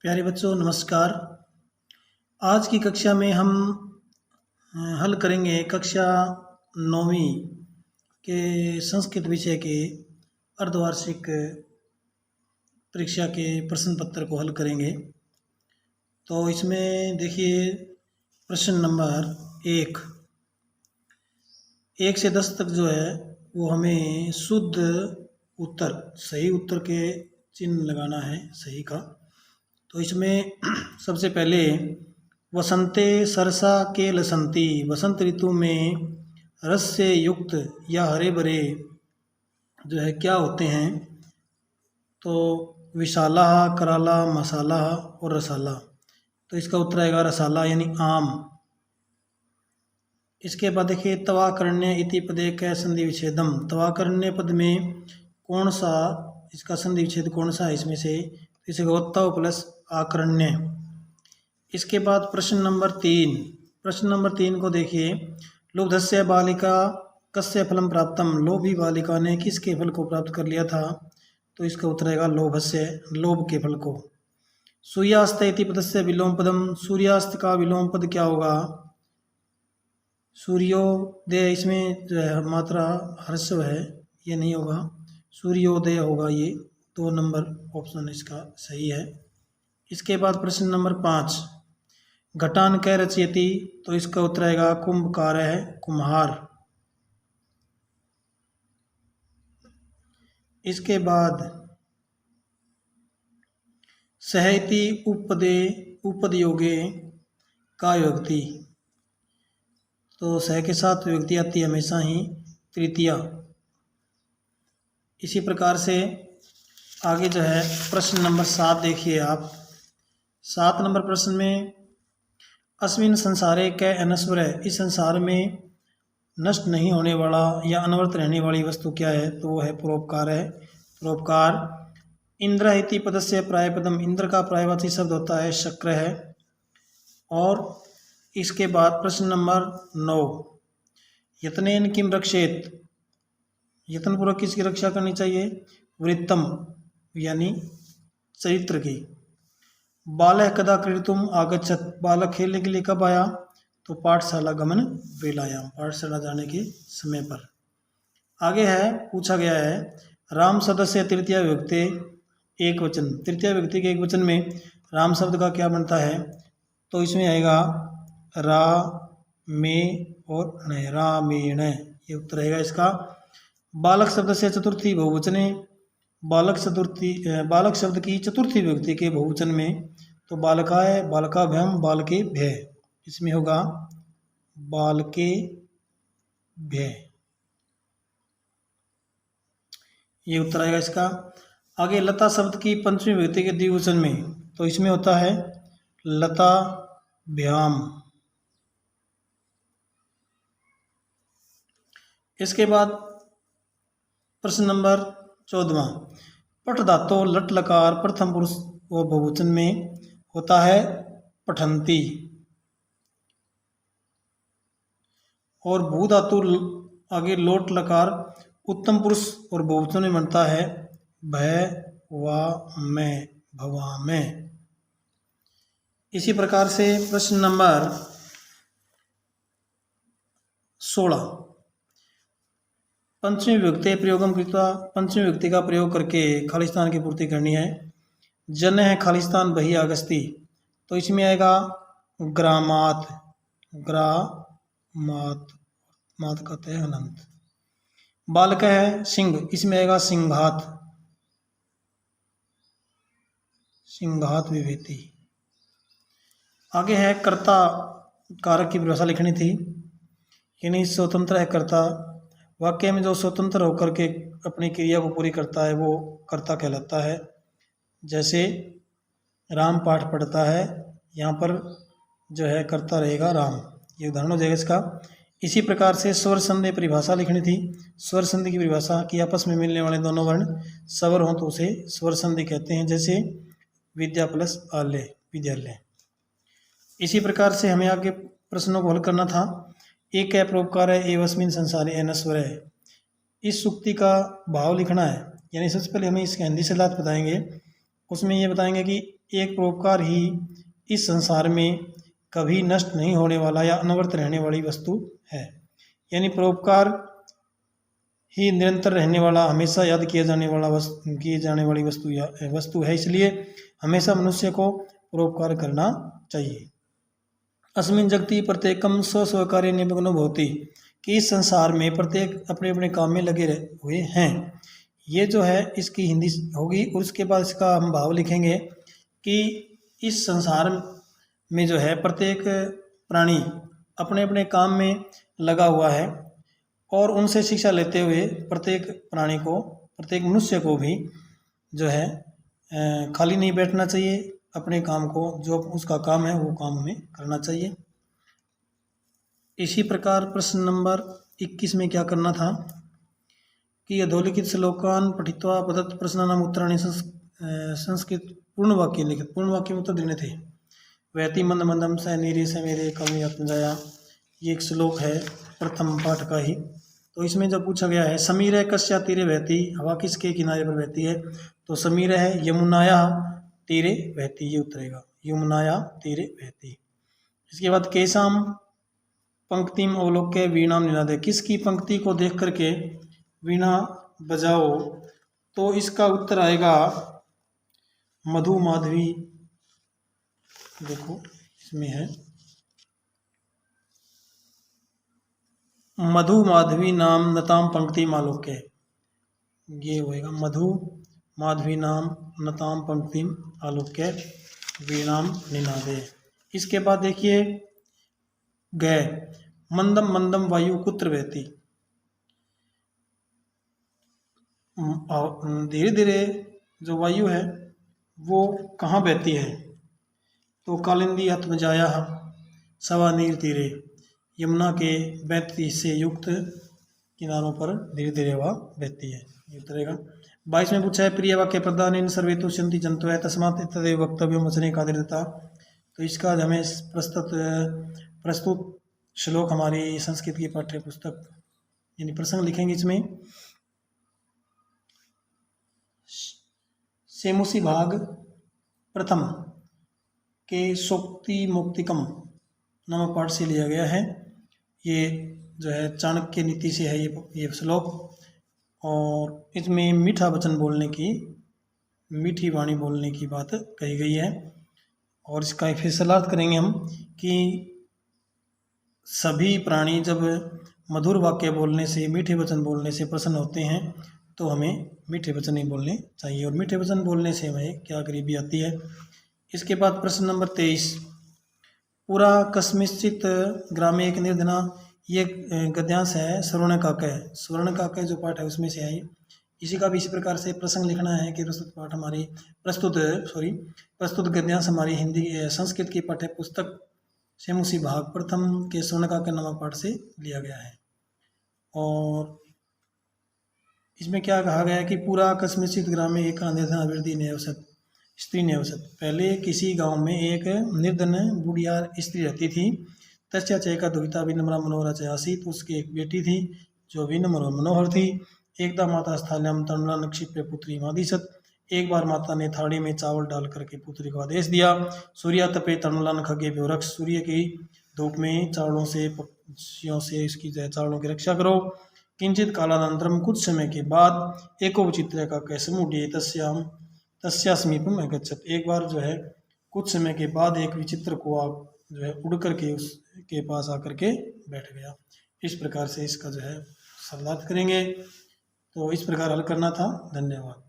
प्यारे बच्चों नमस्कार। आज की कक्षा में हम हल करेंगे कक्षा 9वीं के संस्कृत विषय के अर्धवार्षिक परीक्षा के प्रश्न पत्र को हल करेंगे। तो इसमें देखिए प्रश्न नंबर 1 से 10 तक जो है वो हमें शुद्ध उत्तर, सही उत्तर के चिन्ह लगाना है सही का। तो इसमें सबसे पहले वसंते सरसा के लसंती, वसंत ऋतु में रस से युक्त या हरे भरे जो है क्या होते हैं, तो विशाला, कराला, मसाला और रसाला। तो इसका उत्तर आएगा रसाला यानी आम। इसके बाद देखिए तवाकरण्य इति पदे क संधि विच्छेदम, तवाकरण्य पद में कौन सा इसका संधि विच्छेद कौन सा है इसमें से, इसे तव प्लस आकरण्य। इसके बाद प्रश्न नंबर 3 को देखिए लुब्धस्य बालिका कस्य फलम प्राप्तम, लोभी बालिका ने किसके फल को प्राप्त कर लिया था, तो इसका उत्तर आएगा लोभस्य, लोभ के फल को। सूर्यास्त इति पदस्य विलोम पदम, सूर्यास्त का विलोम पद क्या होगा, सूर्योदय, इसमें जो है मात्रा ह्रस्व है ये नहीं होगा, सूर्योदय होगा, ये 2 नंबर ऑप्शन इसका सही है। इसके बाद प्रश्न नंबर 5 घटान कै रचयति, तो इसका उत्तर आएगा कुंभकार है, कुम्हार। इसके बाद सहैति उपपदे उपदयोगे का विभक्ति, तो सह के साथ विभक्ति आती है हमेशा ही तृतीया। इसी प्रकार से आगे जो है प्रश्न नंबर 7 देखिए आप। 7 नंबर प्रश्न में अस्मिन संसारे कै अनस्वर है, इस संसार में नष्ट नहीं होने वाला या अनवरत रहने वाली वस्तु क्या है, तो वो है परोपकार है, परोपकार। इंद्र इति पदस्य प्रायपदम, इंद्र का प्रायवाची शब्द होता है शक्र है। और इसके बाद प्रश्न नंबर 9 यत्नेन किम रक्षेत, यत्नपूर्वक किसकी रक्षा करनी चाहिए, वृत्तम यानी चरित्र की। बालक कदा क्रीडितुम आगच्छत, बालक खेलने के लिए कब आया, तो पाठशाला गमन वेलायाम, पाठशाला जाने के समय पर। आगे है पूछा गया है राम सदस्य तृतीय विभक्ति एक वचन, तृतीय विभक्ति के एक वचन में राम शब्द का क्या बनता है, तो इसमें आएगा रा में और ण, रामेण, ये उत्तर रहेगा इसका। बालक शब्द से चतुर्थी बहुवचने, बालक शब्द की चतुर्थी विभक्ति के बहुवचन में, तो बालकाय, बालकाभ्याम, बालके भय, इसमें होगा बालके भय, ये उत्तर आएगा इसका। आगे लता शब्द की पंचमी विभक्ति के द्विवचन में, तो इसमें होता है लता भ्याम। इसके बाद प्रश्न नंबर 14 पठ धातु लट लकार प्रथम पुरुष व बहुवचन में होता है पठंती, और भू धातु आगे लोट लकार उत्तम पुरुष और बहुवचन में बनता है भय व मैं, भवा में। इसी प्रकार से प्रश्न नंबर 16 पंचमी विभक्ति प्रयोगम कृत्वा, पंचमी विभक्ति का प्रयोग करके खालिस्तान की पूर्ति करनी है। जन है खालिस्तान बही अगस्ती, तो इसमें आएगा ग्रामात, ग्रामात, मात कहते हैं अनंत। बालक है सिंह, इसमें आएगा सिंघात, सिंघात विभूति। आगे है कर्ता, कारक की परिभाषा लिखनी थी, यानी स्वतंत्र है कर्ता, वाक्य में जो स्वतंत्र होकर के अपनी क्रिया को पूरी करता है वो कर्ता कहलाता है। जैसे राम पाठ पढ़ता है, यहाँ पर जो है कर्ता रहेगा राम, ये उदाहरण हो जाएगा इसका। इसी प्रकार से स्वर संधि परिभाषा लिखनी थी, स्वर संधि की परिभाषा कि आपस में मिलने वाले दोनों वर्ण स्वर हों तो उसे स्वर संधि कहते हैं, जैसे विद्या प्लस आलय, विद्यालय। इसी प्रकार से हमें आगे प्रश्नों को हल करना था। एक है परोपकार है एवस्मिन संसारे अनस्वर है, इस सूक्ति का भाव लिखना है, यानी सबसे पहले हमें इसके हिंदी से अर्थ बताएंगे। उसमें ये बताएंगे कि एक परोपकार ही इस संसार में कभी नष्ट नहीं होने वाला या अनवरत रहने वाली वस्तु है। यानी परोपकार ही निरंतर रहने वाला, हमेशा याद किया जाने वाली वस्तु है। इसलिए हमेशा मनुष्य को परोपकार करना चाहिए। अस्मिन् जगति प्रत्येकम स्व स्वकार्ये निमग्नो भवति, कि इस संसार में प्रत्येक अपने अपने काम में लगे हुए हैं। ये जो है इसकी हिंदी होगी, और उसके बाद इसका हम भाव लिखेंगे कि इस संसार में जो है प्रत्येक प्राणी अपने अपने काम में लगा हुआ है, और उनसे शिक्षा लेते हुए प्रत्येक प्राणी को, प्रत्येक मनुष्य को भी जो है खाली नहीं बैठना चाहिए। अपने काम को, जो उसका काम है वो काम हमें करना चाहिए। इसी प्रकार प्रश्न नंबर 21 में क्या करना था कि अधोलिखित श्लोकान पठित्वा पदत् प्रश्नानाम उत्तराणि संस्कृत पूर्ण वाक्य लिखित, पूर्ण वाक्य में उत्तर देने थे। वैति मंद मंदम स नीरे स मेरे कवि आत्मजाया, ये एक श्लोक है प्रथम पाठ का ही। तो इसमें जब पूछा गया है समीर कस्या तीरे बहती, हवा किसके किनारे पर बहती है, तो समीर है यमुनाया तीरे बहती, ये उतरेगा यमुनाया तीरे बहती। इसके बाद केसाम पंक्तिम अवलोक्य वीणाम निनादे, किसकी पंक्ति को देख करके वीणा बजाओ, तो इसका उत्तर आएगा मधु माधवी। देखो इसमें है मधु माधवी नाम नताम पंक्ति मालोक्य, ये होएगा मधु माधवी नाम नताम पंक्ति आलोक्य वीणाम निनादे। इसके बाद देखिए गए मंदम मंदम वायु कुत्र बहती, धीरे धीरे जो वायु है वो कहाँ बहती है, तो कालिंदी आत्मजाया सवा नीर तीरे, यमुना के 32 से युक्त किनारों पर धीरे धीरे वह बहती है, ये उतरेगा। 22 में पूछा है प्रिय वाक्य प्रदान सर्वेतु संति जंतु है तस्मात् तदेव वक्तव्यम वचने का दृढ़ता, तो इसका हमें प्रस्तुत श्लोक हमारी संस्कृत की पाठ्य पुस्तक यानी प्रसंग लिखेंगे। इसमें सेमुसी भाग प्रथम के सोक्ति मुक्तिकम नामक पाठ से लिया गया है। ये जो है चाणक्य नीति से है ये श्लोक, और इसमें मीठा वचन बोलने की, मीठी वाणी बोलने की बात कही गई है। और इसका फैसलार्थ करेंगे हम कि सभी प्राणी जब मधुर वाक्य बोलने से, मीठे वचन बोलने से प्रसन्न होते हैं, तो हमें मीठे वचन ही बोलने चाहिए, और मीठे वचन बोलने से हमें क्या गरीबी आती है। इसके बाद प्रश्न नंबर 23 पूरा कस्मिश्चित ग्रामे एक निर्धना, ये गद्यांश है स्वर्ण काकय, स्वर्ण काकय जो पाठ है उसमें से है। इसी का भी इसी प्रकार से प्रसंग लिखना है कि प्रस्तुत गद्यांश हमारी हिंदी संस्कृत की पाठ्य पुस्तक सेमुसी भाग प्रथम के स्वर्ण काकय नामक पाठ से लिया गया है। और इसमें क्या कहा गया है कि पूरा कस्मिश्चित ग्राम में एक निर्धन वृद्धि ने अवसत स्त्री ने अवसत, पहले किसी गांव में एक निर्धन बुढ़िया स्त्री रहती थी। तस्या चयका दुहिता विनम्रा मनोहरा चयासी, तो उसकी एक बेटी थी जो विनम्र और मनोहर थी। एकदा माता स्थाल्याम तरुणा नक्षिप्य पुत्री मादिशत, एक बार माता ने थाली में चावल डाल करके पुत्री को आदेश दिया। सूर्या तपे तरुणलान खगे व्योरक्ष, सूर्य की धूप में चावलों से पक्षियों से इसकी चावलों की रक्षा करो। किंचित कालानंतरम, कुछ समय के बाद एको विचित्र का कैसे मुड़िए तस्या समीपम अगच्छत, एक बार जो है कुछ समय के बाद एक विचित्र कुआ जो है उड़ करके उसके पास आकर के बैठ गया। इस प्रकार से इसका जो है शब्दार्थ करेंगे। तो इस प्रकार हल करना था। धन्यवाद।